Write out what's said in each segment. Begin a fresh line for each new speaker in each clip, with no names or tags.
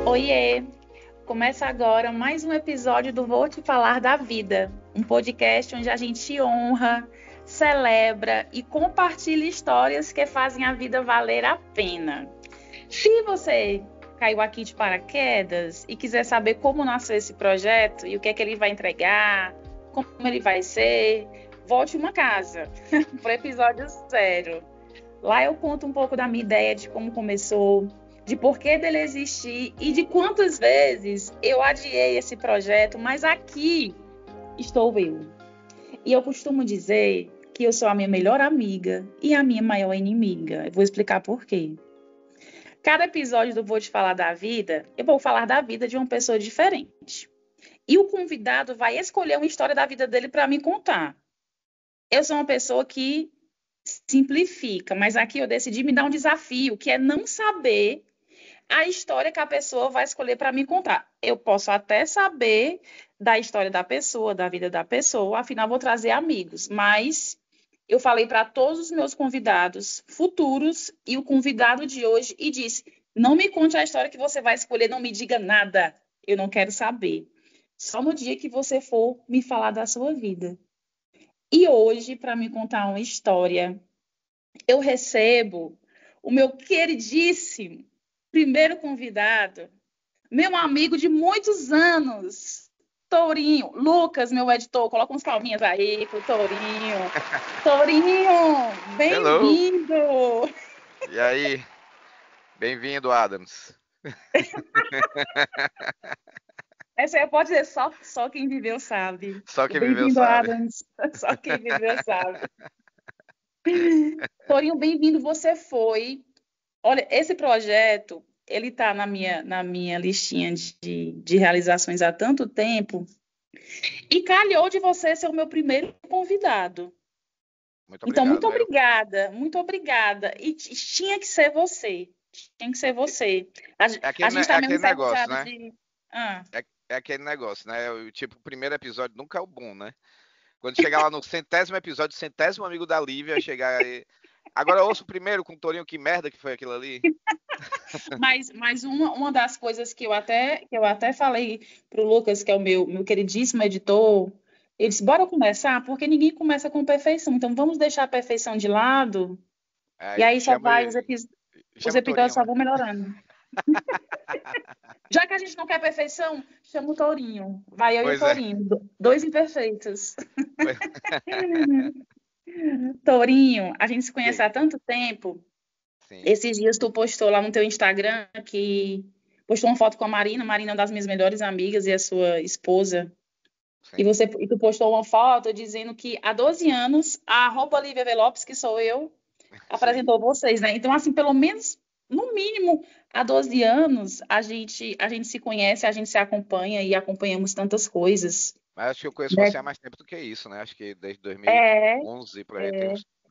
Oiê! Começa agora mais um episódio do Vou Te Falar da Vida, um podcast onde a gente honra, celebra e compartilha histórias que fazem a vida valer a pena. Se você caiu aqui de paraquedas e quiser saber como nasceu esse projeto e o que é que ele vai entregar, como ele vai ser, volte uma casa para o episódio 0. Lá eu conto um pouco da minha ideia de como começou, de porquê dele existir e de quantas vezes eu adiei esse projeto, mas aqui estou eu. E eu costumo dizer que eu sou a minha melhor amiga e a minha maior inimiga. Eu vou explicar por quê. Cada episódio do Vou Te Falar da Vida, eu vou falar da vida de uma pessoa diferente. E o convidado vai escolher uma história da vida dele para me contar. Eu sou uma pessoa que simplifica, mas aqui eu decidi me dar um desafio, que é não saber a história que a pessoa vai escolher para me contar. Eu posso até saber da história da pessoa, da vida da pessoa, afinal vou trazer amigos, mas eu falei para todos os meus convidados futuros e o convidado de hoje e disse: não me conte a história que você vai escolher, não me diga nada, eu não quero saber. Só no dia que você for me falar da sua vida. E hoje, para me contar uma história, eu recebo o meu queridíssimo primeiro convidado, meu amigo de muitos anos, Tourinho. Lucas, meu editor, coloca uns palminhas aí pro Tourinho. Tourinho,
Hello!
bem-vindo!
E aí? Bem-vindo, Adams.
Essa aí pode dizer só quem viveu sabe.
Só
O
quem viveu
bem-vindo,
sabe.
Adams. Só quem viveu sabe. Tourinho, bem-vindo. Você foi. Olha, esse projeto, ele está na minha listinha de realizações há tanto tempo. E calhou de você ser o meu primeiro convidado.
Muito
Então,
obrigado.
muito obrigada, muito obrigada. E tinha que ser você. Tinha que ser você. A gente
É
está meio
aquele negócio,
enferrujado
né?
de. Ah,
É aquele negócio, né? O primeiro episódio nunca é o bom, né? Quando chegar lá no centésimo episódio, centésimo amigo da Lívia, chegar aí. Agora ouça o primeiro com o Torinho, que merda que foi aquilo ali.
mas uma das coisas que eu até falei para o Lucas, que é o meu queridíssimo editor, ele disse: bora começar, porque ninguém começa com perfeição. Então, vamos deixar a perfeição de lado, e
Aí
aí só vai, os
chama o
episódios
Torinho,
só
né?
vão melhorando. Já que a gente não quer perfeição, chama o Tourinho. Vai eu e o
Pois é.
Tourinho, dois imperfeitos.
Pois-
Tourinho, a gente se conhece
Diga.
há tanto tempo.
Sim,
Esses dias tu postou lá no teu Instagram que postou uma foto com a Marina. Marina é uma das minhas melhores amigas e a sua esposa.
sim,
E tu postou uma foto dizendo que há 12 anos a Lívia Velopes, que sou eu,
sim.
apresentou vocês, né? Então, assim, pelo menos, no mínimo, há 12 anos, a gente se conhece, a gente se acompanha e acompanhamos tantas coisas,
Mas acho que eu conheço
né?
você há mais tempo do que isso, né? Acho que desde
É,
2011, por aí,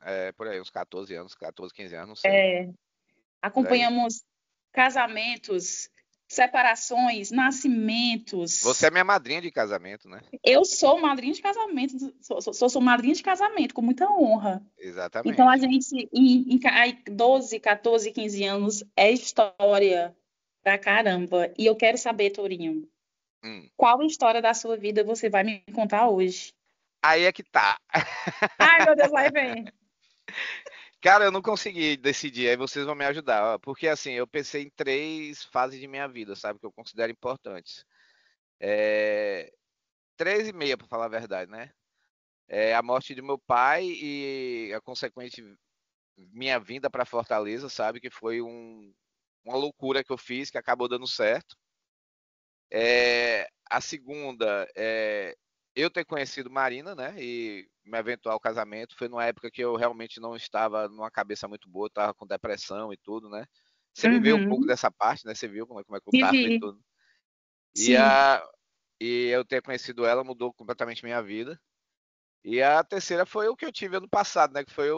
é,
por aí, uns 14 anos, 14, 15 anos, não sei.
é.
Por aí.
Acompanhamos casamentos, separações,
Você é
nascimentos.
minha madrinha de casamento, né?
Eu sou madrinha de casamento, sou madrinha de casamento, com muita honra. Então, a
Exatamente.
gente, aí 12, 14, 15 anos, é história pra caramba. E eu quero saber, Tourinho,
Hum.
qual história da sua vida você vai me contar hoje?
Aí é que tá.
Ai, meu Deus, lá vem.
Cara, eu não consegui decidir, aí vocês vão me ajudar, ó, porque assim, eu pensei em 3 fases de minha vida, sabe, que eu considero importantes. É... 3 e meia, pra falar a verdade, né? A morte de meu pai e a consequente minha vinda para Fortaleza, sabe, que foi uma loucura que eu fiz, que acabou dando certo. A segunda é eu ter conhecido Marina, né? E meu eventual casamento foi numa época que eu realmente não estava numa cabeça muito boa, estava com depressão e tudo, né? Você viveu um pouco
Uhum.
dessa parte, né? Você viu como é que eu tava e
Vivi,
tudo. E,
sim.
a, e eu ter conhecido ela mudou completamente minha vida. E a terceira foi o que eu tive ano passado, né? Que foi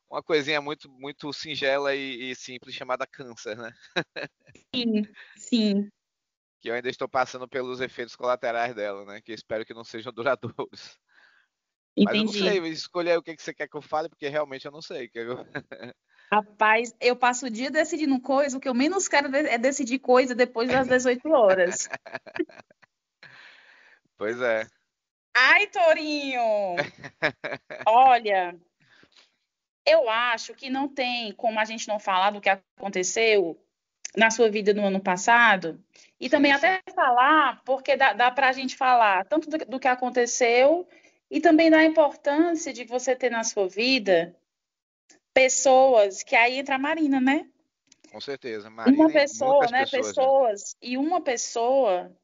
uma coisinha muito, muito singela e simples chamada câncer, né?
Sim, sim,
Que eu ainda estou passando pelos efeitos colaterais dela, né? Que espero que não sejam duradouros. Mas eu não sei,
entendi.
escolher o que você quer que eu fale, porque realmente eu não sei.
Rapaz, eu passo o dia decidindo coisa, o que eu menos quero é decidir coisa depois das 18 horas.
Pois é.
Ai, Torinho! Olha, eu acho que não tem como a gente não falar do que aconteceu na sua vida no ano passado, e também
Sim, sim.
até falar, porque dá para a gente falar tanto do que aconteceu e também da importância de você ter na sua vida pessoas, que aí entra a Marina, né?
Com certeza.
Uma
Marina e
pessoa,
muitas
né?
pessoas, né?
Pessoas, e uma pessoa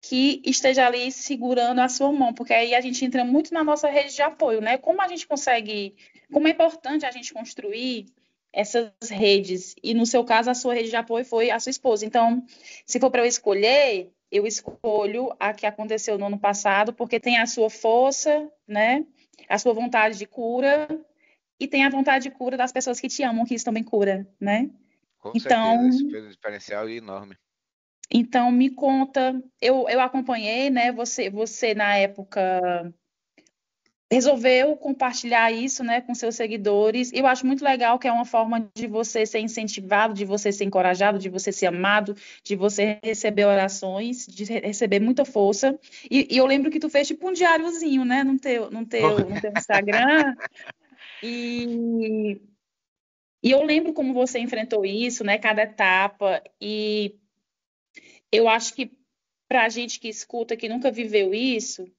que esteja ali segurando a sua mão, porque aí a gente entra muito na nossa rede de apoio, né? Como a gente consegue, como é importante a gente construir essas redes, e no seu caso a sua rede de apoio foi a sua esposa. Então, se for para eu escolher, eu escolho a que aconteceu no ano passado, porque tem a sua força, né? A sua vontade de cura e tem a vontade de cura das pessoas que te amam, que isso também cura, né?
Com certeza. Isso
Então,
fez um diferencial enorme.
então, me conta, eu acompanhei, né? Você na época resolveu compartilhar isso, né, com seus seguidores. Eu acho muito legal que é uma forma de você ser incentivado, de você ser encorajado, de você ser amado, de você receber orações, de receber muita força. E eu lembro que tu fez tipo um diáriozinho, né, no teu Instagram. E, e eu lembro como você enfrentou isso, né, cada etapa. E eu acho que para a gente que escuta, que nunca viveu isso,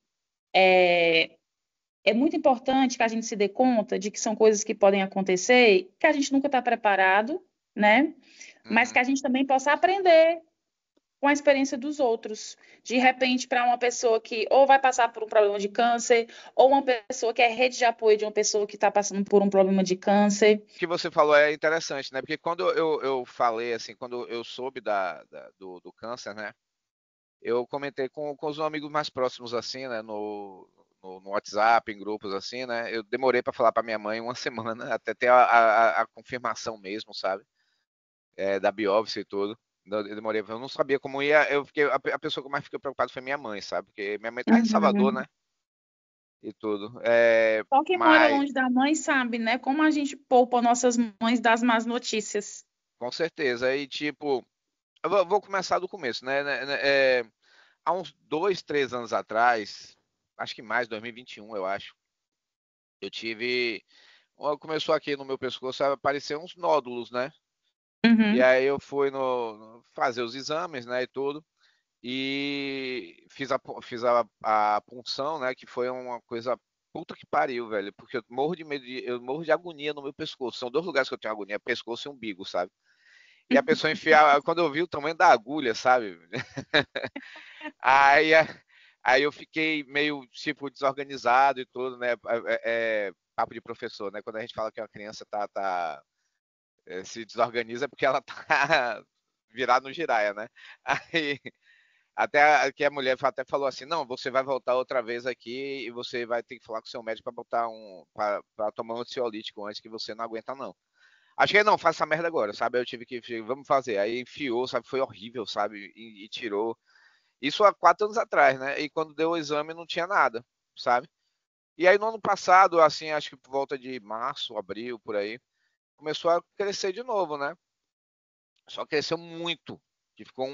é muito importante que a gente se dê conta de que são coisas que podem acontecer, que a gente nunca está preparado, né? Mas que
Uhum.
a gente também possa aprender com a experiência dos outros. De repente, para uma pessoa que ou vai passar por um problema de câncer, ou uma pessoa que é rede de apoio de uma pessoa que está passando por um problema de câncer.
O que você falou é interessante, né? Porque quando eu falei, assim, quando eu soube do câncer, né? Eu comentei com os amigos mais próximos, assim, né? No WhatsApp, em grupos, assim, né? Eu demorei para falar para minha mãe uma semana, até ter a confirmação mesmo, sabe? Da biópsia e tudo. Eu demorei, eu não sabia como ia. Eu fiquei, a pessoa que mais fiquei preocupado foi minha mãe, sabe? Porque minha mãe tá em Salvador,
Uhum.
né? E tudo.
Só quem mora
Mas,
longe da mãe sabe, né? Como a gente poupa nossas mães das más notícias.
com certeza. Aí, tipo, eu vou começar do começo, né, há uns 2, 3 anos atrás, acho que mais, 2021, eu acho, eu tive. Começou aqui no meu pescoço a aparecer uns nódulos, né? E
Uhum.
aí eu fui fazer os exames, né, e tudo. E fiz a punção, né? Que foi uma coisa puta que pariu, velho. Porque eu morro de medo, eu morro de agonia no meu pescoço. São dois lugares que eu tenho agonia, pescoço e umbigo, sabe? E a pessoa enfiar, quando eu vi o tamanho da agulha, sabe? Aí, aí eu fiquei meio, tipo, desorganizado e tudo, né? Papo de professor, né? Quando a gente fala que uma criança se desorganiza é porque ela tá virada no giraia, né? Aí, até que a mulher até falou assim, não, você vai voltar outra vez aqui e você vai ter que falar com o seu médico para botar para tomar um ansiolítico antes que você não aguenta não. Achei não, faça essa merda agora, sabe? Eu tive que, vamos fazer. Aí enfiou, sabe? Foi horrível, sabe? E tirou. Isso há 4 anos atrás, né? E quando deu o exame não tinha nada, sabe? E aí no ano passado, assim, acho que por volta de março, abril, por aí, começou a crescer de novo, né? Só cresceu muito, que ficou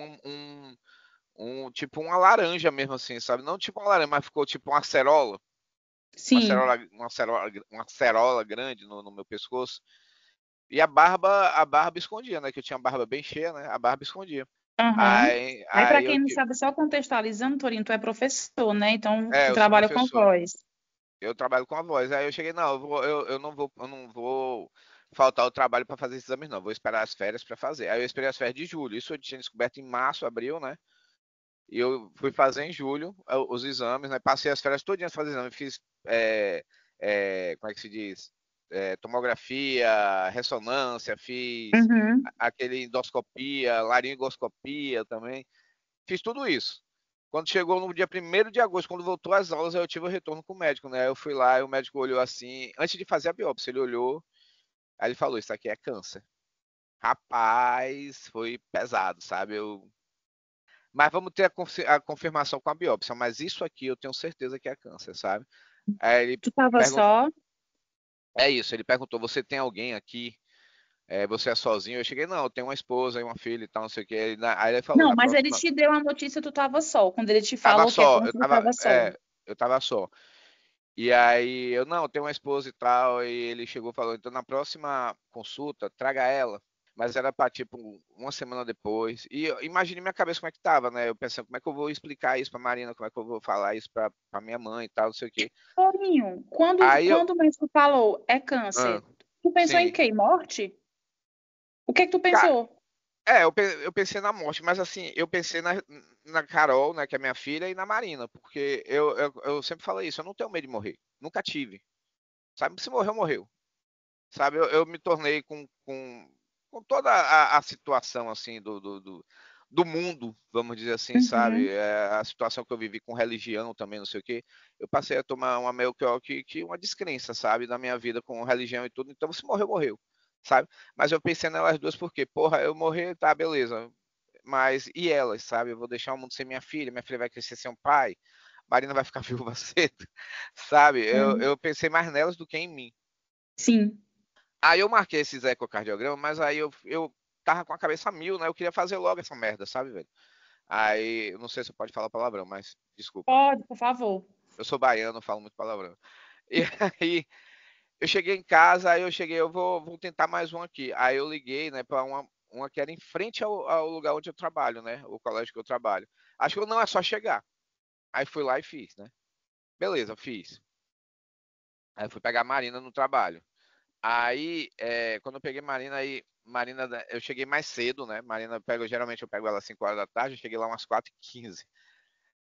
tipo uma laranja mesmo assim, sabe? Não tipo uma laranja, mas ficou tipo uma acerola,
Sim.
uma acerola grande no meu pescoço. E a barba escondia, né? Que eu tinha a barba bem cheia, né? A barba escondia.
Aham.
Aí,
Aí, para
aí
quem não sabe, só contextualizando, Torinho, tu é professor, né? Então, tu
eu sou
trabalha com
professor.
voz.
Eu trabalho com a voz. Aí eu cheguei, não, eu não vou faltar o trabalho para fazer esses exames, não. Vou esperar as férias para fazer. Aí eu esperei as férias de julho. Isso eu tinha descoberto em março, abril, né? E eu fui fazer em julho os exames, né? Passei as férias todinhas fazendo exame. Fiz, como é que se diz? Tomografia, ressonância, fiz
Uhum.
aquele endoscopia, laringoscopia também. Fiz tudo isso. Quando chegou no dia 1º de agosto, quando voltou às aulas, eu tive o retorno com o médico, né? Eu fui lá e o médico olhou assim, antes de fazer a biópsia, ele olhou, aí ele falou, isso aqui é câncer. Rapaz, foi pesado, sabe? Mas vamos ter a confirmação com a biópsia, mas isso aqui eu tenho certeza que é câncer, sabe? Aí ele
Tu tava
perguntou,
só?
é isso, ele perguntou, você tem alguém aqui? você é sozinho? Eu cheguei, não, eu tenho uma esposa e uma filha e tal, não sei o que. Aí ele falou,
Não,
na
mas ele
próxima.
te deu a notícia, tu tava só. Quando ele te
Tava
falou que é
só,
câncer, tu tava só.
eu tava só. E aí eu, não, eu tenho uma esposa e tal. E ele chegou e falou, então na próxima consulta, traga ela. Mas era pra, tipo, uma semana depois. E imagine minha cabeça como é que tava, né? Eu pensando, como é que eu vou explicar isso pra Marina? Como é que eu vou falar isso pra minha mãe e tal, não sei o quê.
Torinho,
Aí eu,
quando o médico falou é
ah,
câncer, tu pensou em
sim.
quê? Em morte? O que é que tu
Ca-
pensou?
eu pensei na morte, mas assim, eu pensei na Carol, né, que é minha filha, e na Marina, porque eu sempre falei isso, eu não tenho medo de morrer. Nunca tive. Sabe, se morreu, morreu. Sabe, eu me tornei com toda a situação, assim, do mundo, vamos dizer assim, sabe?
Uhum.
A situação que eu vivi com religião também, não sei o quê. Eu passei a tomar uma meio que uma descrença, sabe, na minha vida com religião e tudo. Então, se morreu, morreu, sabe? Mas eu pensei nelas duas porque, porra, eu morrer, tá, beleza. Mas e elas, sabe? Eu vou deixar o mundo sem minha filha vai crescer sem um pai, Marina vai ficar viúva cedo, sabe?
Hum.
Eu pensei mais nelas do que em mim.
Sim.
Aí eu marquei esses ecocardiogramas, mas aí eu tava com a cabeça a mil, né? Eu queria fazer logo essa merda, sabe, velho? Aí, eu não sei se pode falar palavrão, mas desculpa.
Pode, por favor.
Eu sou baiano, falo muito palavrão. E aí, eu cheguei em casa, aí eu cheguei, vou tentar mais um aqui. Aí eu liguei, né, pra uma que era em frente ao lugar onde eu trabalho, né? O colégio que eu trabalho. Acho que não é só chegar. Aí fui lá e fiz, né? Beleza, fiz. Aí fui pegar a Marina no trabalho. Aí, quando eu peguei Marina, Marina, eu cheguei mais cedo, né? Marina, geralmente eu pego ela às 5 horas da tarde, eu cheguei lá umas 4h15.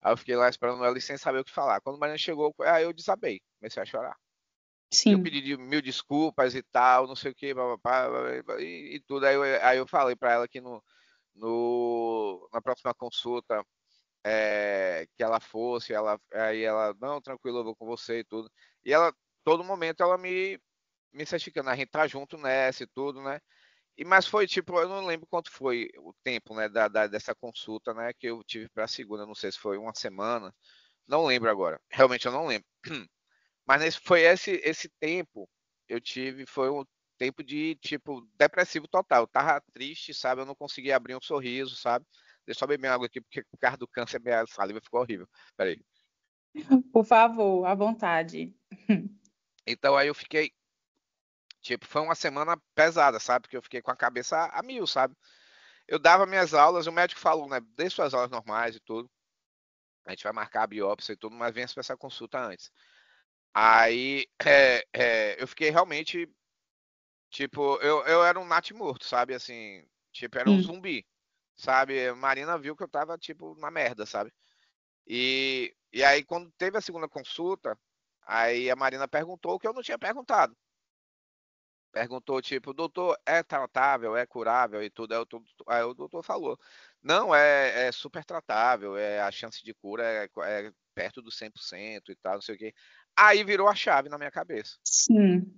Aí eu fiquei lá esperando ela e sem saber o que falar. Quando Marina chegou, aí eu desabei, comecei a chorar. E eu
Sim.
pedi mil desculpas e tal, não sei o que, e tudo. Aí eu falei pra ela que na próxima consulta, que ela fosse, aí ela, não, tranquilo, eu vou com você e tudo. E ela, todo momento, ela me certificando, a gente tá junto nessa e tudo, né? Mas foi tipo, eu não lembro quanto foi o tempo, né, dessa consulta, né, que eu tive para a segunda, não sei se foi uma semana, não lembro agora, realmente eu não lembro. Mas foi esse tempo eu tive, foi um tempo de tipo depressivo total. Eu tava triste, sabe? Eu não conseguia abrir um sorriso, sabe? Deixa eu só beber água aqui porque por causa do câncer minha saliva ficou horrível. Peraí.
Por favor, à vontade.
Então aí eu fiquei, tipo, foi uma semana pesada, sabe? Porque eu fiquei com a cabeça a mil, sabe? Eu dava minhas aulas, o médico falou, né? Dê suas aulas normais e tudo. A gente vai marcar a biópsia e tudo, mas venha para essa consulta antes. Aí eu fiquei realmente, tipo, eu era um natimorto, sabe? Assim, tipo, era um
Sim.
zumbi, sabe? Marina viu que eu tava, tipo, na merda, sabe? E aí, quando teve a segunda consulta, aí a Marina perguntou o que eu não tinha perguntado. Perguntou, tipo, doutor, é tratável, é curável e tudo. Aí o doutor falou, não, é super tratável, a chance de cura é perto dos 100% e tal, não sei o quê. Aí virou a chave na minha cabeça,
Sim.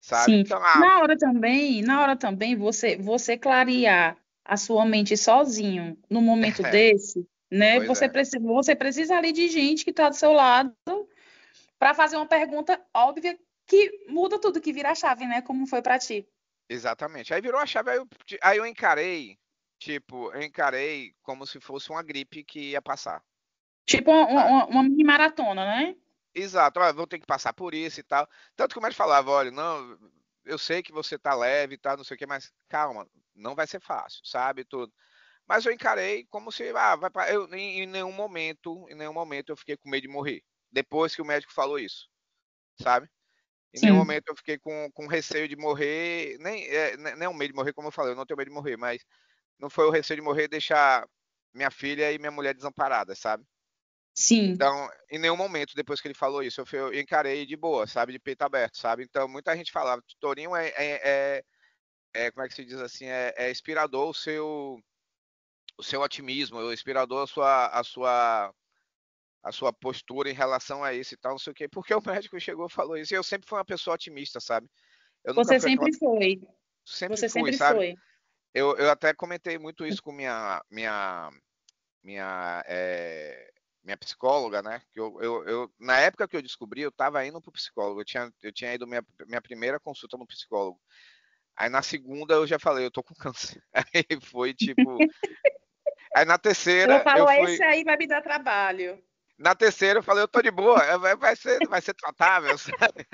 sabe?
Sim.
Então,
Na hora também, você clarear a sua mente sozinho no momento
é,
desse, né?
pois é,
Você precisa ali de gente que está do seu lado para fazer uma pergunta óbvia que muda tudo, que vira a chave, né? Como foi para ti.
exatamente. Aí virou a chave, aí eu encarei, tipo, eu encarei como se fosse uma gripe que ia passar,
Tipo
sabe?
uma mini maratona, né?
Exato, olha, vou ter que passar por isso e tal. Tanto que o médico falava, olha, não, eu sei que você tá leve e tal, não sei o que, mas calma, não vai ser fácil, sabe, tudo. Mas eu encarei como se, em nenhum momento eu fiquei com medo de morrer. Depois que o médico falou isso, sabe? Em nenhum
Sim,
momento eu fiquei com receio de morrer, nem o medo de morrer, como eu falei, eu não tenho medo de morrer, mas não foi o receio de morrer e deixar minha filha e minha mulher desamparadas, sabe?
sim.
Então, em nenhum momento, depois que ele falou isso, eu encarei de boa, sabe? De peito aberto, sabe? Então, muita gente falava, Torinho como é que se diz assim, é inspirador o seu otimismo, é inspirador a sua postura em relação a isso e tal, não sei o quê. Porque o médico chegou e falou isso, e eu sempre fui uma pessoa otimista, sabe? Eu nunca
Você
fui aquela,
sempre foi.
sempre
Você
fui,
sempre
sabe?
foi.
Eu até comentei muito isso com minha, minha psicóloga, né? Que na época que eu descobri, eu estava indo para o psicólogo. Eu tinha ido minha primeira consulta no psicólogo. Aí na segunda eu já falei, eu tô com câncer. Aí foi tipo. Aí na
Ela
terceira eu
falou,
fui.
esse aí vai me dar trabalho.
Na terceira eu falei, eu tô de boa, vai ser tratável, sabe?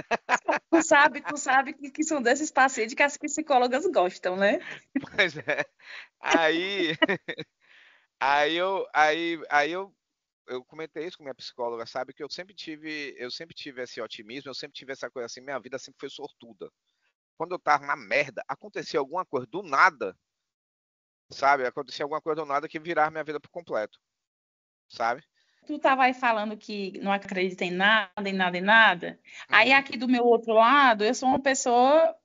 Tu sabe que são desses pacientes que as psicólogas gostam, né?
Pois é. Aí, aí eu comentei isso com minha psicóloga, sabe? Que eu sempre tive esse otimismo, eu sempre tive essa coisa assim, minha vida sempre foi sortuda. Quando eu tava na merda, acontecia alguma coisa do nada, sabe? Acontecia alguma coisa do nada que virava minha vida por completo, sabe?
Tu tava aí falando que não acredita em nada, em nada, em nada. Aí
Uhum.
aqui do meu outro lado, eu sou uma pessoa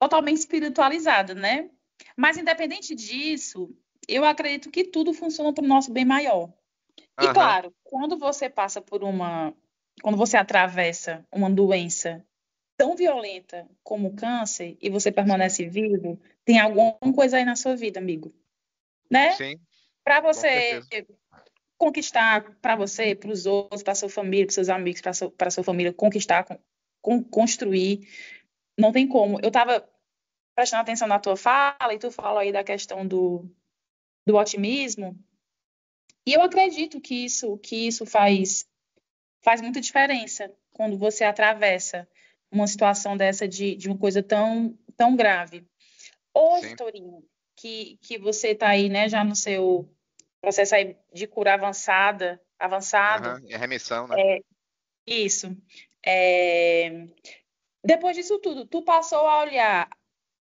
totalmente espiritualizada, né? Mas independente disso, eu acredito que tudo funciona para o nosso bem maior. E
Aham.
claro, quando você atravessa uma doença tão violenta como o câncer e você
Sim.
permanece vivo, tem alguma coisa aí na sua vida, amigo, né?
Sim,
Para
com
você
certeza.
conquistar, para você, para os outros, para sua família, para seus amigos, para sua família, conquistar, construir, não tem como. Eu estava prestando atenção na tua fala e tu falou aí da questão do otimismo, e eu acredito que isso faz muita diferença quando você atravessa uma situação dessa de uma coisa tão, tão grave. Hoje,
Sim.
Torinho, que você está aí, né, já no seu processo aí de cura avançado,
Aham. É remissão, né?
isso. É, depois disso tudo, tu passou a olhar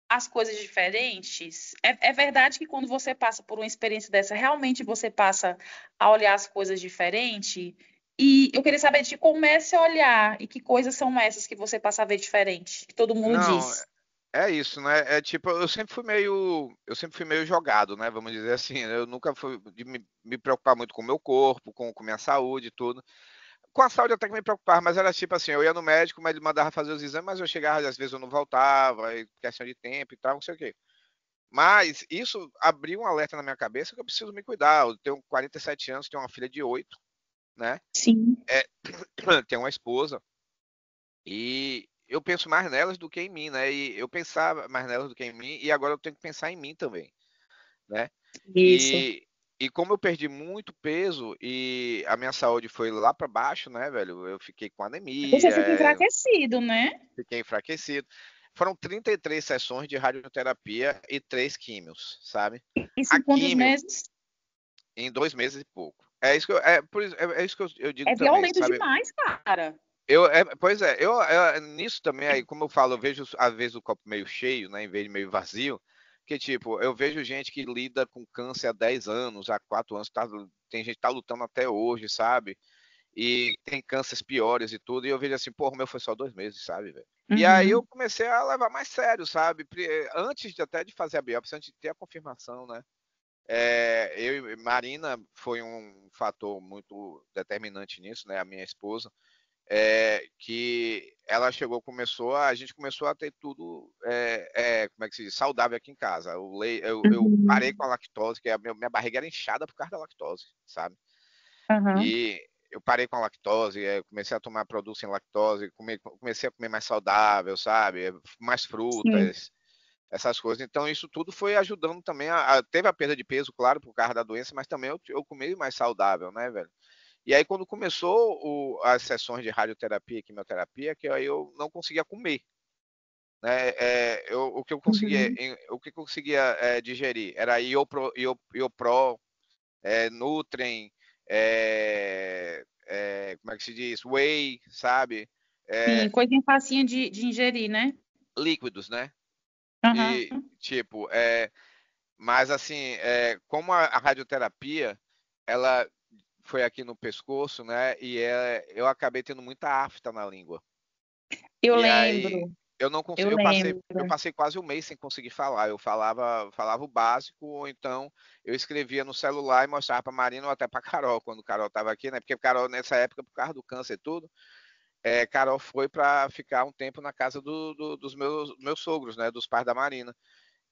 as coisas diferentes. É verdade que quando você passa por uma experiência dessa, realmente você passa a olhar as coisas diferente. E eu queria saber de ti como é esse olhar e que coisas são essas que você passa a ver diferente, que todo mundo
Não,
diz.
é isso, né? É tipo, eu sempre fui meio jogado, né? Vamos dizer assim. Eu nunca fui de me preocupar muito com o meu corpo, com minha saúde e tudo. Com a saúde até que me preocupava, mas era tipo assim, eu ia no médico, mas ele mandava fazer os exames, mas eu chegava, às vezes eu não voltava, aí questão de tempo e tal, não sei o quê. Mas isso abriu um alerta na minha cabeça que eu preciso me cuidar. Eu tenho 47 anos, tenho uma filha de 8, né?
Sim.
É, tenho uma esposa e eu penso mais nelas do que em mim, né? E eu pensava mais nelas do que em mim e agora eu tenho que pensar em mim também, né?
Isso.
E como eu perdi muito peso e a minha saúde foi lá para baixo, né, velho? Eu fiquei com
Você
anemia,
fica enfraquecido, né?
fiquei enfraquecido. Foram 33 sessões de radioterapia e 3 químios, sabe?
Isso
A
em quantos
químio
meses?
em 2 meses e pouco. É isso que eu digo
É
também,
violento
sabe?
demais, cara.
Pois é, nisso também aí, como eu falo, eu vejo às vezes o copo meio cheio, né, em vez de meio vazio, que tipo, eu vejo gente que lida com câncer há 10 anos, há 4 anos, tem gente que tá lutando até hoje, sabe? E tem cânceres piores e tudo, e eu vejo assim, porra, o meu foi só 2 meses, sabe, velho? E aí eu
Uhum.
comecei a levar mais sério, sabe? Antes até de fazer a biópsia, antes de ter a confirmação, né? Eu e Marina foi um fator muito determinante nisso, né? A minha esposa, que ela a gente começou a ter tudo, como é que se diz, saudável aqui em casa. Eu parei com
Uhum.
a lactose, que a minha barriga era inchada por causa da lactose, sabe?
Uhum.
E eu parei com a lactose, comecei a tomar produtos sem lactose, comecei a comer mais saudável, sabe? Mais
Sim.
frutas, essas coisas. Então, isso tudo foi ajudando também. Teve a perda de peso, claro, por causa da doença, mas também eu comi mais saudável, né, velho? E aí, quando começou as sessões de radioterapia e quimioterapia, que aí eu não conseguia comer, né?
Uhum.
O que eu conseguia digerir era Iopro, Nutren, como é que se diz? Whey, sabe?
Sim,
É,
coisinha facinha de ingerir, né?
líquidos, né? E,
Aham.
tipo, mas assim, como a radioterapia, ela foi aqui no pescoço, né? E eu acabei tendo muita afta na língua.
Eu
E aí
lembro,
eu não
eu
consegui, eu
lembro.
passei quase um mês sem conseguir falar. Eu falava o básico, ou então eu escrevia no celular e mostrava para Marina ou até para Carol, quando Carol estava aqui, né? Porque Carol, nessa época, por causa do câncer e tudo, Carol foi para ficar um tempo na casa dos meus sogros, né? Dos pais da Marina.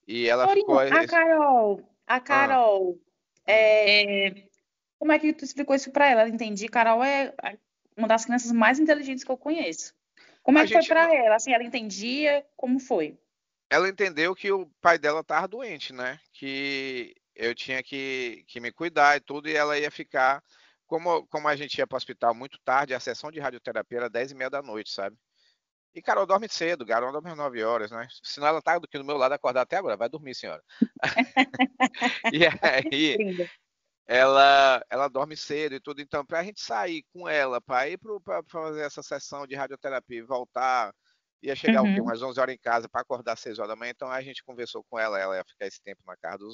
E ela ficou.
Torinho, a
Ah,
Carol,
hum.
é, como é que tu explicou isso pra ela? Ela entendi. Carol é uma das crianças mais inteligentes que eu conheço. Como é
A
que foi
gente,
pra ela? Assim, ela entendia? Como foi?
ela entendeu que o pai dela estava doente, né? Que eu tinha que me cuidar e tudo, e ela ia ficar. Como a gente ia para o hospital muito tarde, a sessão de radioterapia era 10h30 da noite, sabe? E Carol dorme cedo, Carol dorme às 9 horas, né? Senão ela tá aqui do meu lado acordada até agora. Vai dormir, senhora. E aí,
Linda.
ela dorme cedo e tudo. Então, para a gente sair com ela, para ir para fazer essa sessão de radioterapia e voltar, ia chegar o quê?
Uhum,
Umas 11 horas em casa para acordar às 6 horas da manhã. Então, a gente conversou com ela ia ficar esse tempo na casa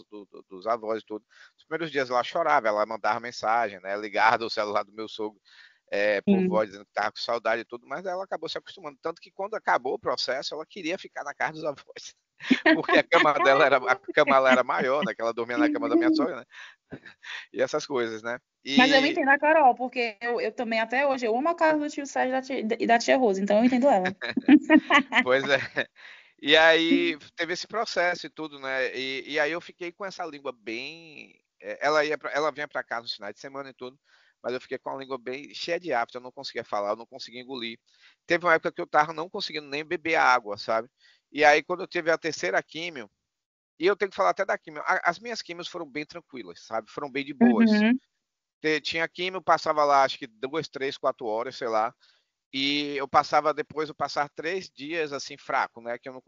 dos avós e tudo. Os primeiros dias ela chorava, ela mandava mensagem, né? Ligava do celular do meu sogro. Por
sim.
voz, dizendo que estava com saudade e tudo, mas ela acabou se acostumando. Tanto que quando acabou o processo, ela queria ficar na casa dos avós. Porque a cama dela era maior, né? Que ela dormia na cama da minha sogra, né? E essas coisas, né?
Mas eu
E,
entendo a Carol, porque eu também até hoje, eu amo a casa do tio Sérgio e da tia Rosa, então eu entendo ela.
pois é. E aí teve esse processo e tudo, né? E aí eu fiquei com essa língua bem. Ela vinha para cá nos finais de semana e tudo, mas eu fiquei com a língua bem cheia de afta, eu não conseguia falar, eu não conseguia engolir. Teve uma época que eu tava não conseguindo nem beber água, sabe? E aí quando eu tive a terceira químio, e eu tenho que falar até da químio, as minhas químios foram bem tranquilas, sabe? Foram bem de boas.
Uhum,
Tinha químio, passava lá acho que 2, 3, 4 horas, sei lá. E eu passava depois, eu passar 3 dias assim fraco, né? Que eu não,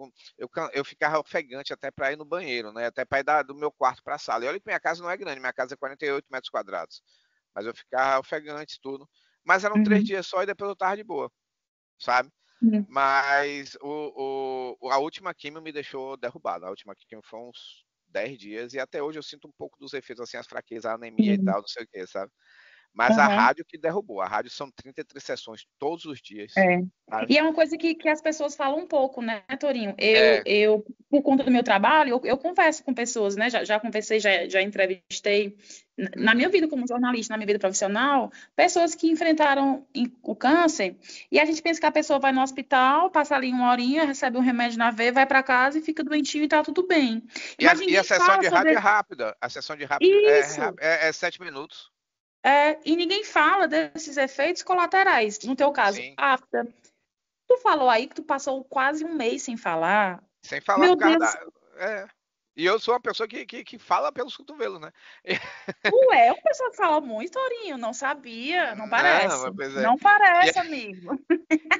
eu ficava ofegante até para ir no banheiro, né? Até para ir do meu quarto para a sala. E olha que minha casa não é grande, minha casa é 48 metros quadrados. Mas eu ficava ofegante tudo. Mas eram três
uhum,
dias só e depois eu tava de boa, sabe?
uhum.
Mas a última quimio me deixou derrubado. A última quimio foi uns 10 dias e até hoje eu sinto um pouco dos efeitos, assim, as fraquezas, a anemia e
Sim.
tal, não sei o que, sabe? Mas a
Aham.
rádio que derrubou. A rádio são 33 sessões todos os dias,
É.
sabe?
E é uma coisa que as pessoas falam um pouco, né, Torinho?
É,
Por conta do meu trabalho, eu converso com pessoas, né? Já conversei, já entrevistei na minha
uhum.
vida como jornalista, na minha vida profissional, pessoas que enfrentaram o câncer, e a gente pensa que a pessoa vai no hospital, passa ali uma horinha, recebe um remédio na veia, vai para casa e fica doentinho e tá tudo bem. Mas
E a
ninguém
sessão
fala
de rádio é
sobre
rápida. A sessão de rádio
isso.
é 7 minutos.
E ninguém fala desses efeitos colaterais. No teu caso,
Sim.
afta. Tu falou aí que tu passou quase um mês sem falar.
Sem falar
Meu
por causa
Deus,
da. É. E eu sou uma pessoa que fala pelos cotovelos, né?
tu é uma pessoa que fala muito, Torinho. Não sabia, não
Não,
parece.
mas pois é.
Não
E,
parece, amigo.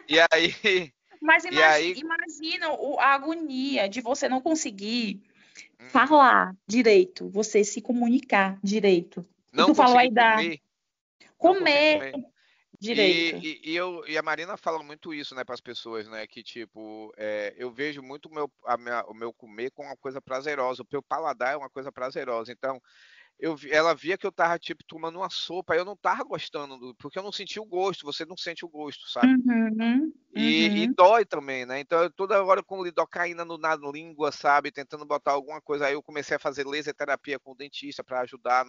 e aí.
Mas
E aí.
imagina a agonia de você não conseguir
Uhum.
falar direito, você se comunicar direito. E
Não
tu falou
consegui
aí da
comer. Não consegui
comer
comer.
direito.
E a Marina fala muito isso, né, para as pessoas, né, que tipo, eu vejo muito o meu comer como uma coisa prazerosa, o meu paladar é uma coisa prazerosa. Então, ela via que eu tava tipo tomando uma sopa, eu não tava gostando, porque eu não senti o gosto, você não sente o gosto, sabe?
Uhum,
E
uhum.
dói também, né? Então, toda hora com lidocaína na língua, sabe? Tentando botar alguma coisa. Aí eu comecei a fazer laser terapia com o dentista para ajudar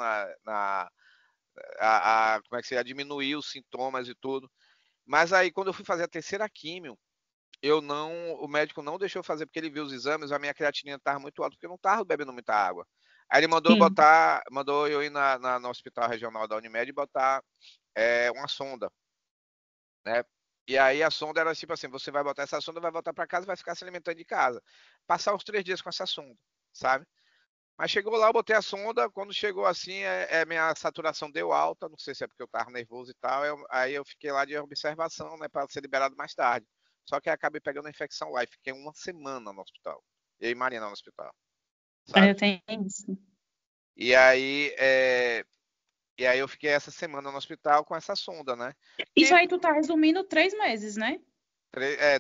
como é que se, a diminuir os sintomas e tudo. Mas aí, quando eu fui fazer a terceira químio, o médico não deixou eu fazer porque ele viu os exames, a minha creatinina estava muito alta, porque eu não estava bebendo muita água. Aí ele
Sim.
mandou eu ir no hospital regional da Unimed e botar uma sonda, né? E aí a sonda era tipo assim, você vai botar essa sonda, vai voltar para casa e vai ficar se alimentando de casa. Passar os 3 dias com essa sonda, sabe? Mas chegou lá, eu botei a sonda, quando chegou assim, minha saturação deu alta, não sei se é porque eu tava nervoso e tal, aí eu fiquei lá de observação, né, para ser liberado mais tarde. Só que aí acabei pegando a infecção lá e fiquei uma semana no hospital. E aí Marina no hospital,
Eu
sabe?
tenho isso.
E aí, eu fiquei essa semana no hospital com essa sonda, né?
Isso
Que
aí tu tá resumindo 3 meses, né?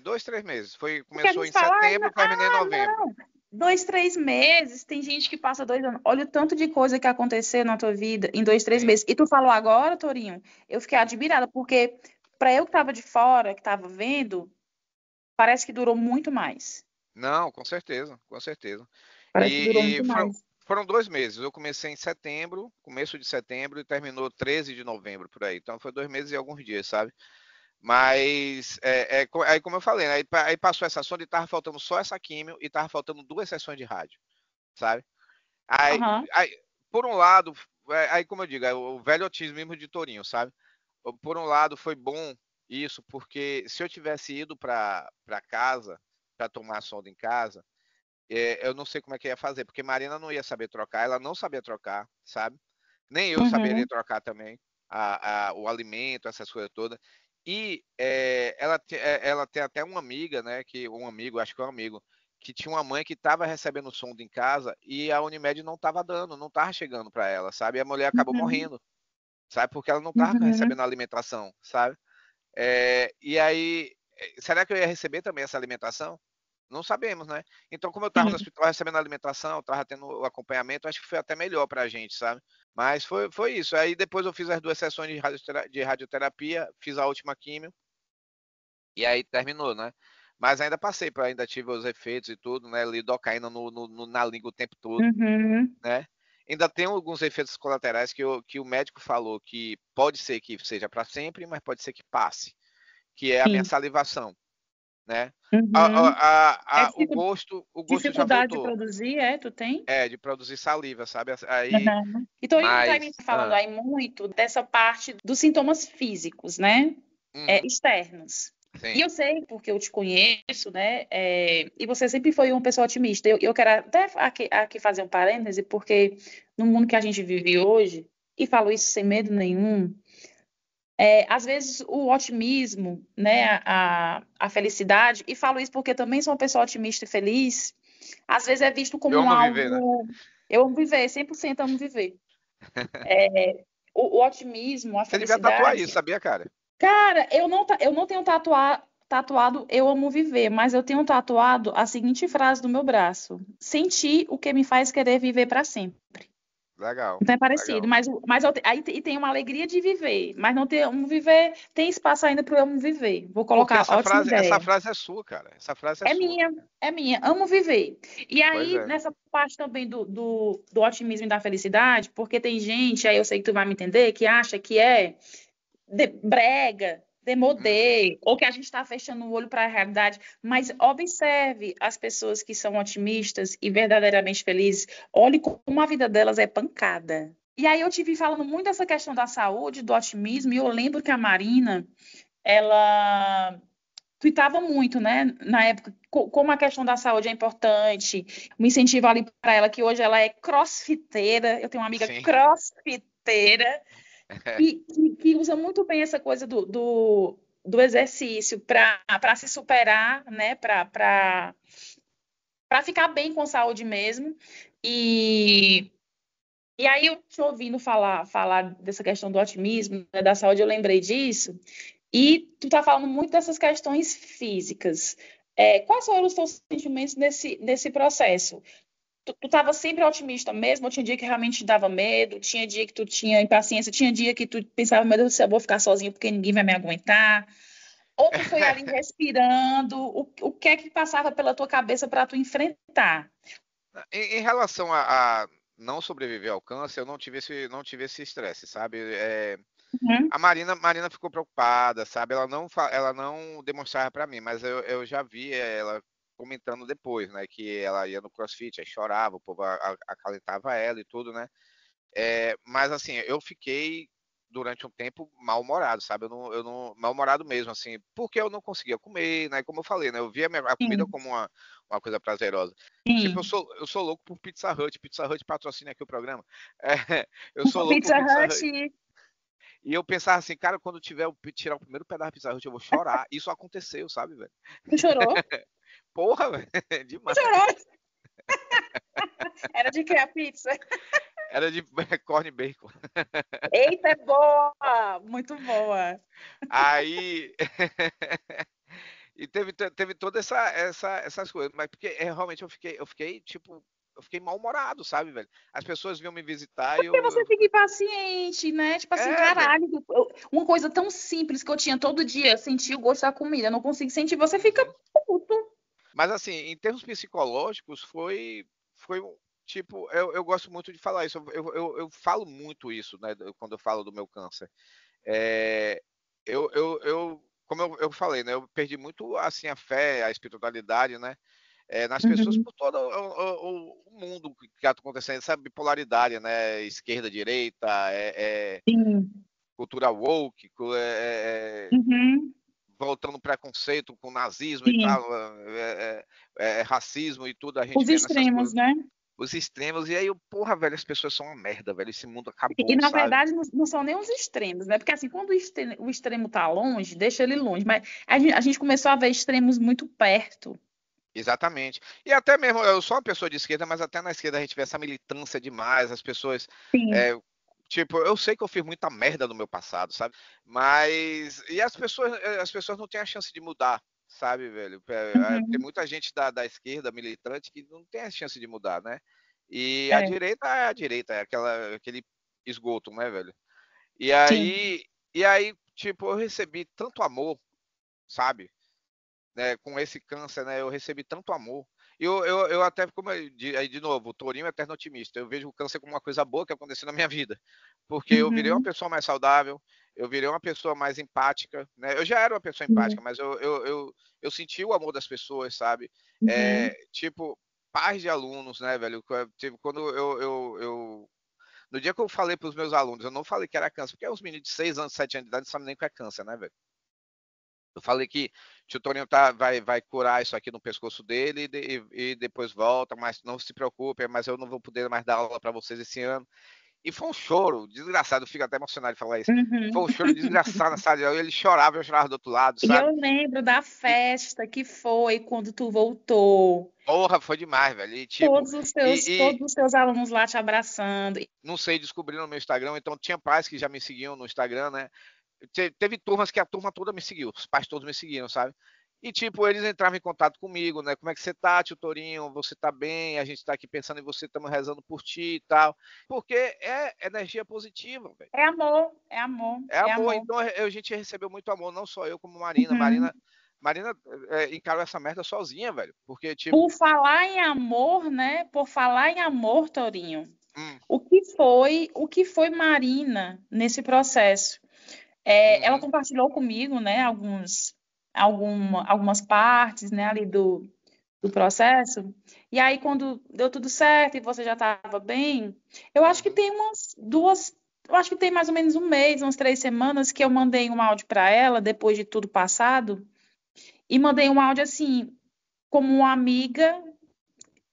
2, 3 meses.
Porque a
Começou
gente
em
fala,
setembro, terminei em novembro.
não, 2, 3 meses. Tem gente que passa 2 anos. Olha o tanto de coisa que aconteceu na tua vida em 2, 3 meses.
Sim.
E tu falou agora, Torinho, eu fiquei
Hum.
admirada, porque para eu que tava de fora, que tava vendo, parece que durou muito mais.
Não, com certeza, com certeza.
Parece que durou
E
muito mais.
foram 2 meses. Eu comecei em setembro, começo de setembro, e terminou 13 de novembro, por aí. Então foi 2 meses e alguns dias, sabe? Mas, aí como eu falei, né? Aí passou essa sonda e tava faltando só essa químio e tava faltando 2 sessões de rádio, sabe? Aí,
Aham.
aí por um lado, aí como eu digo, é o velho otimismo de Tourinho, sabe? Por um lado foi bom isso, porque se eu tivesse ido para casa, para tomar a sonda em casa, eu não sei como é que ia fazer, porque Marina não ia saber trocar, ela não sabia trocar, sabe? Nem eu saberia
Uhum,
trocar também o alimento, essas coisas todas. E ela tem até uma amiga, né? Um amigo, acho que é um amigo, que tinha uma mãe que estava recebendo sonda em casa e a Unimed não estava dando, não estava chegando para ela, sabe? E a mulher acabou
uhum,
morrendo, sabe? Porque ela não estava
uhum,
recebendo alimentação, sabe? E aí, será que eu ia receber também essa alimentação? Não sabemos, né? Então, como eu estava no
sim.
hospital recebendo alimentação, estava tendo o acompanhamento, acho que foi até melhor para a gente, sabe? Mas foi isso. Aí depois eu fiz as 2 sessões de radioterapia, fiz a última químio, e aí terminou, né? Mas ainda tive os efeitos e tudo, né? Lidocaína na língua o tempo todo,
Uhum,
né? Ainda tem alguns efeitos colaterais que o médico falou que pode ser que seja para sempre, mas pode ser que passe, que é a minha
sim.
salivação, né?
Uhum. É
O gosto já
dificuldade de
voltou,
produzir, tu tem?
de produzir saliva, sabe? Aí,
Uhum. Então, ele está me
mas,
falando aí muito dessa parte dos sintomas físicos, né?
uhum,
Externos. E
sim,
eu sei, porque eu te conheço, né? E você sempre foi uma pessoa otimista. Eu quero até aqui fazer um parêntese, porque no mundo que a gente vive hoje, e falo isso sem medo nenhum, às vezes o otimismo, né? A felicidade, e falo isso porque também sou uma pessoa otimista e feliz, às vezes é visto
eu
como
amo viver, né?
algo. Eu amo viver, 100% amo viver. O otimismo, a
Você devia tatuar
felicidade.
isso, sabia, cara?
Cara, eu não tenho tatuado eu amo viver, mas eu tenho tatuado a seguinte frase no meu braço: sentir o que me faz querer viver para sempre.
Legal,
Então é parecido,
legal.
aí tem uma alegria de viver, mas não tem amo viver, tem espaço ainda para eu amo viver. Vou
Porque
colocar ótima
essa
ideia.
frase é sua, cara. Essa frase é
É
sua.
minha, é minha, amo viver. E
Pois
aí,
é.
nessa parte também do otimismo e da felicidade, porque tem gente, aí eu sei que tu vai me entender, que acha que é brega,
Uhum.
demodê, ou que a gente está fechando o olho para a realidade, mas observe as pessoas que são otimistas e verdadeiramente felizes, olhe como a vida delas é pancada. E aí eu tive falando muito dessa questão da saúde, do otimismo, e eu lembro que a Marina, ela tuitava muito, né, na época, como a questão da saúde é importante, um incentivo ali para ela, que hoje ela é crossfiteira, eu tenho uma amiga
Sim.
crossfiteira, que usa muito bem essa coisa do exercício para se superar, né? Para ficar bem com saúde mesmo. E, e aí, eu te ouvindo falar dessa questão do otimismo, né, da saúde, eu lembrei disso. E tu tá falando muito dessas questões físicas. Quais foram os teus sentimentos nesse processo? Tu tava sempre otimista mesmo, ou tinha dia que realmente te dava medo, tinha dia que tu tinha impaciência, tinha dia que tu pensava, meu Deus do céu, eu vou ficar sozinho porque ninguém vai me aguentar. Ou tu foi ali respirando, o que é que passava pela tua cabeça para tu enfrentar?
Em relação a não sobreviver ao câncer, eu não tive esse estresse, sabe?
Uhum,
Marina ficou preocupada, sabe? Ela não demonstrava para mim, mas eu já vi ela comentando depois, né? Que ela ia no CrossFit, aí chorava, o povo acalentava ela e tudo, né? Mas assim, eu fiquei durante um tempo mal-humorado, sabe? Eu não mal-humorado mesmo, assim, porque eu não conseguia comer, né? Como eu falei, né? Eu via a comida
sim,
como uma coisa prazerosa. Tipo,
sim.
eu sou louco por Pizza Hut patrocina aqui o programa. Eu sou
O
louco por
Pizza
Pizza
Hut,
Hut. E eu pensava assim, cara, quando tirar o primeiro pedaço da Pizza Hut, eu vou chorar. Isso aconteceu, sabe, velho?
tu chorou?
Porra, velho,
Tu
demais.
chorou? Era de que a pizza?
Era de corn bacon.
Eita, é boa! Muito boa.
Aí e teve toda essas coisas, mas porque realmente eu fiquei mal-humorado, sabe, velho? As pessoas vinham me visitar e
Porque você fica impaciente, né? Tipo assim,
velho.
caralho, uma coisa tão simples que eu tinha todo dia, sentir o gosto da comida, eu não consigo sentir, você fica
Uhum.
puto.
Mas assim, em termos psicológicos, foi tipo, eu gosto muito de falar isso, eu falo muito isso, né, quando eu falo do meu câncer. É, como eu falei, né, eu perdi muito assim a fé, a espiritualidade, né? Nas pessoas
Uhum.
por todo o mundo que está acontecendo, essa bipolaridade, né? Esquerda, direita,
Sim.
cultura woke,
Uhum.
voltando preconceito com nazismo e
Sim.
tal, racismo e tudo, a gente
Os
vendo essas
extremos,
coisas,
né?
os extremos, e aí, porra, velho, as pessoas são uma merda, velho, esse mundo
E
acabou,
na
sabe?
verdade não são nem os extremos, né? Porque assim, quando o extremo tá longe, deixa ele longe. Mas a gente começou a ver extremos muito perto.
Exatamente. E até mesmo, eu sou uma pessoa de esquerda, mas até na esquerda a gente vê essa militância demais, as pessoas.
Sim.
é, tipo, eu sei que eu fiz muita merda no meu passado, sabe? Mas. E as pessoas não têm a chance de mudar, sabe, velho? Tem
Uhum.
muita gente da esquerda militante que não tem a chance de mudar, né? E a
É,
direita é a direita, é aquele esgoto, né, velho? E
sim.
aí, e aí, tipo, eu recebi tanto amor, sabe? Né, com esse câncer, né, eu recebi tanto amor. Eu até, aí de novo, o Torinho é eterno otimista. Eu vejo o câncer como uma coisa boa que aconteceu na minha vida, porque eu virei uma
Uhum.
pessoa mais saudável, eu virei uma pessoa mais empática, né? Eu já era uma pessoa empática,
Sim.
mas eu senti o amor das pessoas, sabe?
Uhum.
Tipo, pais de alunos, né, velho? Tipo, quando no dia que eu falei para os meus alunos, eu não falei que era câncer, porque os meninos de 6 anos, 7 anos de idade não sabem nem o que é câncer, né, velho? Eu falei que o Torinho vai curar isso aqui no pescoço dele e depois volta, mas não se preocupe, mas eu não vou poder mais dar aula para vocês esse ano. E foi um choro desgraçado, eu fico até emocionado de falar isso. Foi
Uhum.
um choro desgraçado na sala de aula, ele chorava, eu chorava do outro lado,
E
sabe?
eu lembro da
E,
festa que foi quando tu voltou.
porra, foi demais, velho. E tipo,
Todos os seus alunos lá te abraçando.
não sei, descobriram no meu Instagram, então tinha pais que já me seguiam no Instagram, né? Teve turmas que a turma toda me seguiu, os pais todos me seguiram, sabe? E, tipo, eles entravam em contato comigo, né? Como é que você tá, tio Torinho? Você tá bem? A gente tá aqui pensando em você, estamos rezando por ti e tal. Porque é energia positiva, velho.
É amor, é amor,
É
é
amor.
amor.
Então, a gente recebeu muito amor, não só eu, como Marina.
Uhum.
Marina encarou essa merda sozinha, velho. Porque,
Por
tipo,
falar em amor, né? Por falar em amor, Torinho,
hum,
o que foi Marina nesse processo? Ela
uhum,
compartilhou comigo, né, algumas partes, né, ali do processo. E aí, quando deu tudo certo e você já estava bem, eu acho que
uhum.
tem eu acho que tem mais ou menos um mês, umas 3 semanas, que eu mandei um áudio para ela, depois de tudo passado, e mandei um áudio assim, como uma amiga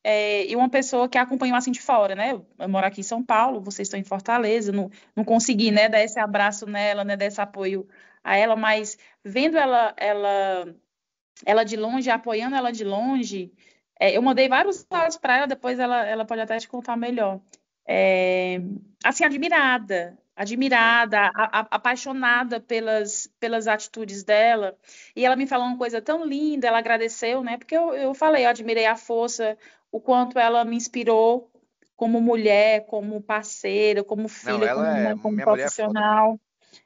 e uma pessoa que acompanhou assim de fora, né? Eu moro aqui em São Paulo, vocês estão em Fortaleza, não consegui, né, dar esse abraço nela, né, dar esse apoio a ela, mas vendo ela de longe, apoiando ela de longe, eu mandei vários áudios para ela, depois ela pode até te contar melhor. É, assim,
Sim.
apaixonada pelas atitudes dela. E ela me falou uma coisa tão linda, ela agradeceu, né? Porque eu falei, eu admirei a força, o quanto ela me inspirou como mulher, como parceira, como
Não,
filha, como
ela é.
mãe, como
Minha mulher é foda, velho.
profissional.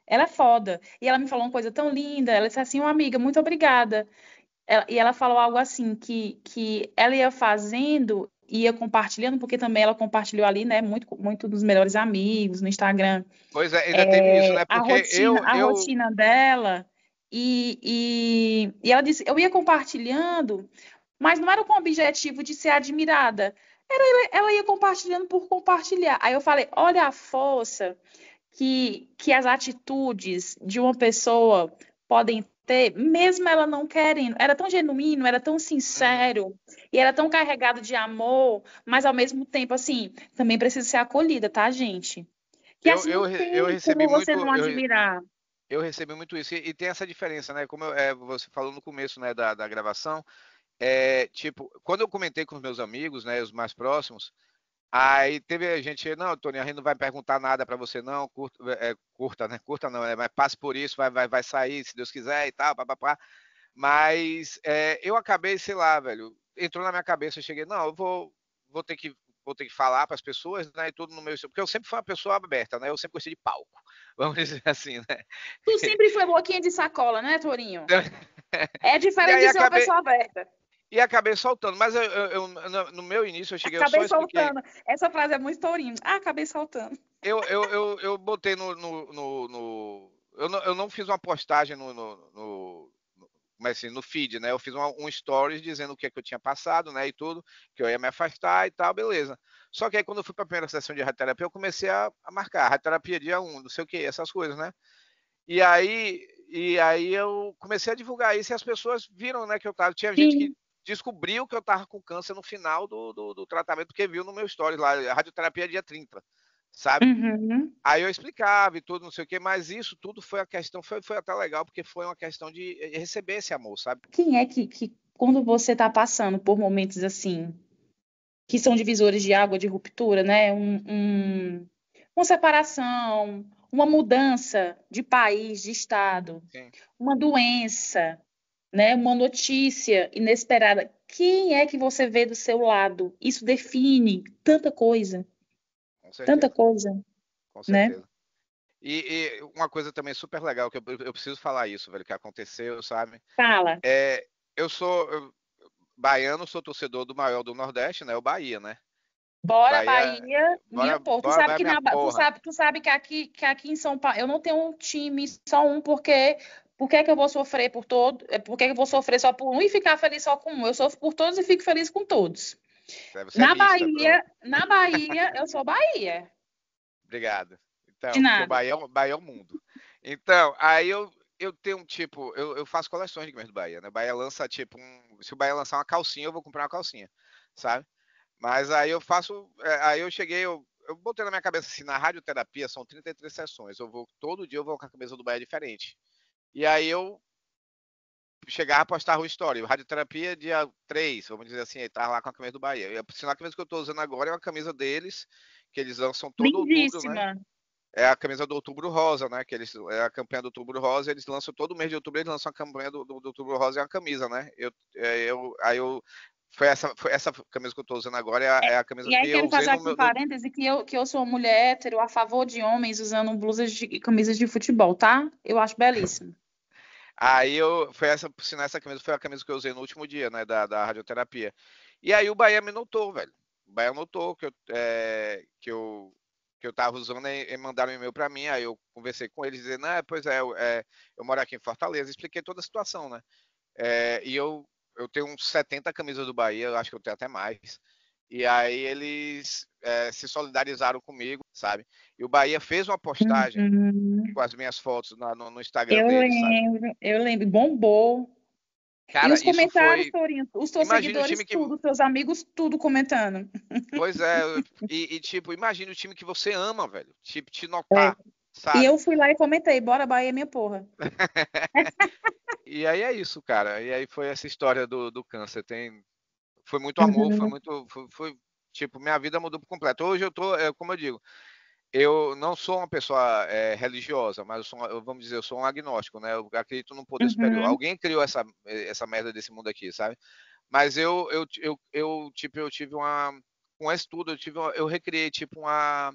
Ela é foda. E ela me falou uma coisa tão linda. Ela disse assim, uma amiga, muito obrigada. E ela falou algo assim, que ela ia fazendo, ia compartilhando, porque também ela compartilhou ali, né, muito dos melhores amigos no Instagram,
Pois é, ainda teve isso, né? Porque
a rotina dela, e ela disse, eu ia compartilhando, mas não era com o objetivo de ser admirada, ela ia compartilhando por compartilhar. Aí eu falei, olha a força que as atitudes de uma pessoa podem ter, mesmo ela não querendo. Era tão genuíno, era tão
Uhum.
sincero e era tão carregado de amor, mas ao mesmo tempo, assim, também precisa ser acolhida, tá, gente? Que
Eu,
assim não
eu, eu
tem
recebi
como você
muito,
não admirar.
eu recebi muito isso. E tem essa diferença, né? Como você falou no começo, né, da gravação, tipo, quando eu comentei com os meus amigos, né, os mais próximos, aí teve a gente, não, Tony, a gente não vai perguntar nada para você, não, curta, né? Curta não, mas passe por isso, vai sair, se Deus quiser e tal, papapá. Mas eu acabei, sei lá, velho, entrou na minha cabeça, eu cheguei, não, vou ter que, vou ter que falar para as pessoas, né, e tudo no meu, porque eu sempre fui uma pessoa aberta, né, eu sempre gostei de palco, vamos dizer assim, né.
Tu sempre foi boquinha de sacola, né, Torinho? É
E
diferente
aí
de ser uma pessoa aberta.
acabei soltando, mas no meu início eu cheguei, eu só
Acabei
expliquei,
soltando. Essa frase é muito Torinho. Ah, acabei soltando.
eu botei eu não fiz uma postagem mas assim, no feed, né? Eu fiz um stories dizendo o que é que eu tinha passado, né? E tudo, que eu ia me afastar e tal, beleza. Só que aí quando eu fui para a primeira sessão de radioterapia, eu comecei a marcar radioterapia dia 1, não sei o que, essas coisas, né? E aí E aí eu comecei a divulgar isso e as pessoas viram, né, que eu tava. Tinha gente que
Sim.
descobriu que eu tava com câncer no final do tratamento, porque viu no meu stories lá, radioterapia dia 30, sabe?
Uhum.
Aí eu explicava e tudo, não sei o quê, mas isso tudo foi a questão, foi até legal, porque foi uma questão de receber esse amor, sabe?
Quem é que quando você está passando por momentos assim, que são divisores de água, de ruptura, né? Uma separação, uma mudança de país, de estado,
Sim,
uma doença, né? Uma notícia inesperada. Quem é que você vê do seu lado? Isso define
com
tanta
certeza,
coisa,
com
né?
certeza. E uma coisa também super legal, que eu preciso falar isso, velho, que aconteceu, sabe?
Fala.
É, baiano, sou torcedor do maior do Nordeste, né? O Bahia, né?
Bora,
Bahia,
Bahia, minha
bora,
porra. Tu
bora,
sabe
vai
que
minha porra.
tu sabe que aqui em São Paulo eu não tenho um time só um, porque por que que eu vou sofrer por todo? Por que que eu vou sofrer só por um e ficar feliz só com um? Eu sofro por todos e fico feliz com todos.
Você é mista, pronto.
Na Bahia, eu sou Bahia.
Obrigado.
De
Então, porque o
nada.
Bahia é o mundo. Então, aí eu tenho um tipo, eu faço coleções de camisa do Bahia, né? O Bahia lança tipo se o Bahia lançar uma calcinha, eu vou comprar uma calcinha, sabe? Mas aí eu faço, aí eu cheguei, eu botei na minha cabeça assim, na radioterapia são 33 sessões, todo dia eu vou com a camisa do Bahia diferente. E aí eu chegava a postar o story, radioterapia dia 3, vamos dizer assim, ele tava lá com a camisa do Bahia. E a camisa que eu tô usando agora é uma camisa deles, que eles lançam todo outubro, né?
Lindíssima.
É a camisa do Outubro Rosa, né? É a campanha do Outubro Rosa, eles lançam todo mês de outubro, eles lançam a campanha do Outubro Rosa e uma camisa, né? Foi essa camisa que eu tô usando agora, é a camisa
E
que
aí
eu
quero
usei
fazer aqui um parêntese que eu sou mulher hétero a favor de homens usando blusas de camisas de futebol, tá? Eu acho belíssimo.
por sinal, essa camisa foi a camisa que eu usei no último dia, né? Da radioterapia. E aí o Bahia me notou, velho. O Bahia notou que eu tava usando e mandaram um e-mail para mim, aí eu conversei com eles dizendo, pois é, eu moro aqui em Fortaleza, expliquei toda a situação, né? E eu tenho uns 70 camisas do Bahia, eu acho que eu tenho até mais. E aí eles se solidarizaram comigo, sabe? E o Bahia fez uma postagem
Uhum.
com as minhas fotos no Instagram dele, sabe?
Eu lembro, bombou. E
Cara,
os
isso
comentários,
foi.
Torinho, os teus
Imagine o
seguidores,
time que.
tudo, os teus amigos, tudo comentando.
Pois é, tipo, imagine o time que você ama, velho. Tipo, te
É.
notar,
E eu
sabe?
fui lá e comentei, bora Bahia, minha porra.
E aí é isso, cara. E aí foi essa história do câncer. Foi muito amor,
Uhum,
tipo, minha vida mudou por completo. Hoje eu tô, como eu digo, eu não sou uma pessoa religiosa, mas vamos dizer, eu sou um agnóstico, né? Eu acredito num poder superior.
uhum,
Alguém criou essa merda desse mundo aqui, sabe? Mas eu tive uma. Com esse tudo, eu recriei, tipo, uma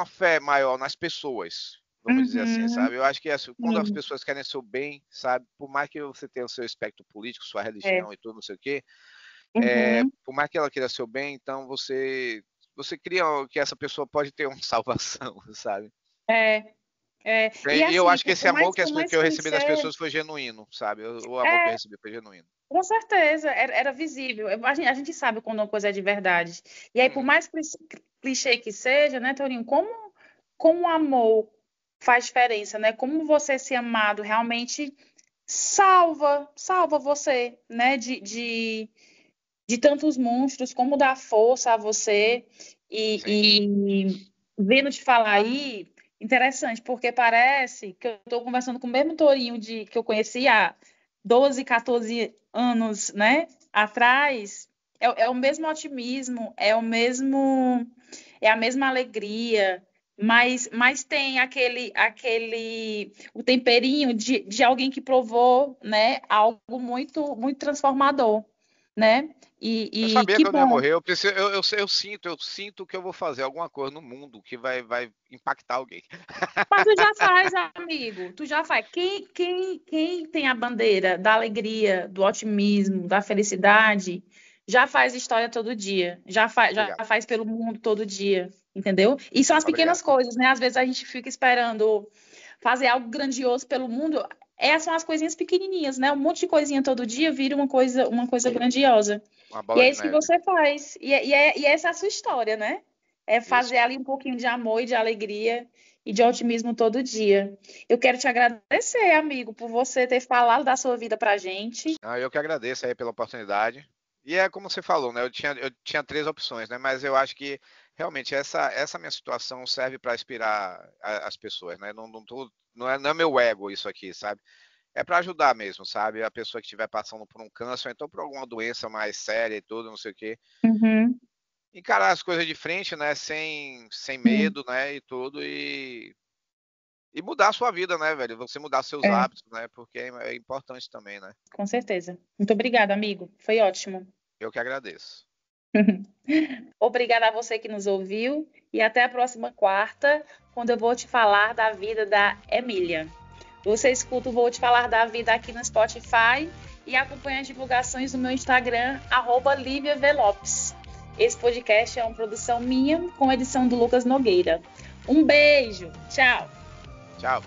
fé maior nas pessoas, vamos dizer assim,
uhum,
sabe? Eu acho que quando as
sim,
pessoas querem seu bem, sabe? Por mais que você tenha o seu espectro político, sua
é,
religião e tudo, não sei o quê,
uhum,
por mais que ela queira seu bem, então você cria que essa pessoa pode ter uma salvação, sabe?
é, e
E eu
assim,
acho que esse amor
por
que
mais
eu recebi das
clichê,
pessoas foi genuíno, sabe? O amor que eu
é,
recebi foi genuíno.
com certeza, era visível. A gente sabe quando uma coisa é de verdade. E aí, por
Uhum,
mais clichê que seja, né, Torinho, como o amor faz diferença, né? Como você ser amado realmente salva você, né, de tantos monstros, como dá força a você.
sim.
E vendo te falar aí, interessante, porque parece que eu estou conversando com o mesmo Torinho que eu conheci há 12, 14 anos, né, atrás. É o mesmo otimismo, é a mesma alegria, mas tem o temperinho de alguém que provou, né, algo muito transformador, né?
Eu
E
sabia
que
que eu não ia
bom.
morrer. Eu sinto que eu vou fazer alguma coisa no mundo que vai impactar alguém.
Mas tu já faz, amigo. Tu já faz. Quem tem a bandeira da alegria, do otimismo, da felicidade, já faz história todo dia. Já
Obrigado,
faz pelo mundo todo dia. Entendeu? E são as pequenas
obrigado.
coisas, né? Às vezes a gente fica esperando fazer algo grandioso pelo mundo. Essas são as coisinhas pequenininhas, né? Um monte de coisinha todo dia vira uma coisa grandiosa.
Uma
E
bola
é
de
isso que
neve.
você faz. E essa é a sua história, né? É fazer
Isso.
ali um pouquinho de amor e de alegria e de otimismo todo dia. Eu quero te agradecer, amigo, por você ter falado da sua vida pra gente.
Eu que agradeço aí pela oportunidade. E é como você falou, né? Eu tinha três opções, né? Mas eu acho que realmente essa minha situação serve para inspirar as pessoas, né? Não é meu ego isso aqui, sabe? É para ajudar mesmo, sabe? A pessoa que estiver passando por um câncer, ou então por alguma doença mais séria e tudo, não sei o quê.
Uhum,
Encarar as coisas de frente, né? Sem
sim,
medo, né? E tudo. E mudar a sua vida, né, velho? Você mudar seus
é,
hábitos, né? Porque é importante também, né?
com certeza. Muito obrigada, amigo. Foi ótimo.
Eu que agradeço.
Obrigada a você que nos ouviu e até a próxima quarta, quando eu vou te falar da vida da Emília. Você escuta o Vou Te Falar da Vida aqui no Spotify e acompanha as divulgações no meu Instagram, @LíviaVlopes. Esse podcast é uma produção minha, com edição do Lucas Nogueira. Um beijo, tchau!
Tchau.